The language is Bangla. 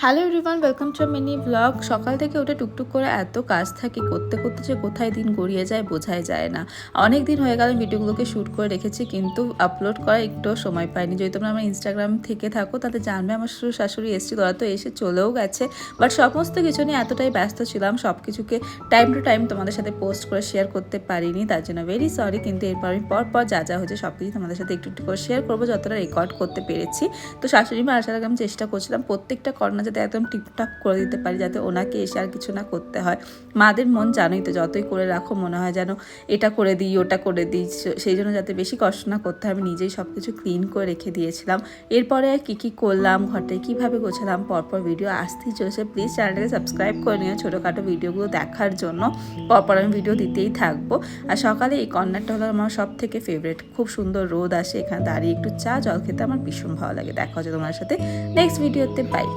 Hello everyone, welcome to mini blog. সকাল থেকে উঠে টুকটুক করে এত কাজ থাকে, করতে করতে যে কোথায় দিন গড়িয়ে যায় বোঝাই যায় না। অনেক দিন হয়ে গেল ভিডিওগুলোকে শ্যুট করে রেখেছি, কিন্তু আপলোড করার একটু সময় পাইনি। যদি তোমরা আমার ইনস্টাগ্রাম থেকে থাকো তাতে জানবে আমার শ্বশুর শাশুড়ি এসেছিল, ওরা তো এসে চলেও গেছে। বাট সমস্ত কিছু নিয়ে এতটাই ব্যস্ত ছিলাম, সব কিছুকে টাইম টু টাইম তোমাদের সাথে পোস্ট করে শেয়ার করতে পারিনি, তার জন্য ভেরি সরি। কিন্তু এরপর আমি পর যা হয়েছে সব কিছু তোমাদের সাথে একটু একটু করে শেয়ার করবো, যতটা রেকর্ড করতে পেরেছি। তো শাশুড়ি মা আসার আগে আমি চেষ্টা করছিলাম প্রত্যেকটা কর্নার যাতে একদম টিপটপ করে দিতে পারি, যাতে ওনাকে এসে আর কিছু না করতে হয়। মাদের মন জানোই তো, যতই করে রাখো মনে হয় যেন এটা করে দিই ওটা করে দিই, সেই জন্য যাতে বেশি কষ্ট না করতে হয় আমি নিজেই সব কিছু ক্লিন করে রেখে দিয়েছিলাম। এরপরে আর কী করলাম, ঘরটা কীভাবে গোছালাম, পরপর ভিডিও আসতেই চলেছে। প্লিজ চ্যানেলটাকে সাবস্ক্রাইব করে নিও ছোটোখাটো ভিডিওগুলো দেখার জন্য, পরপর আমি ভিডিও দিতেই থাকবো। আর সকালে এই কর্নারটা হলো আমার সব থেকে ফেভারিট, খুব সুন্দর রোদ আসে, এখানে দাঁড়িয়ে একটু চা জল খেতে আমার ভীষণ ভালো লাগে। দেখা হচ্ছে তোমার সাথে নেক্সট ভিডিওতে, বাই।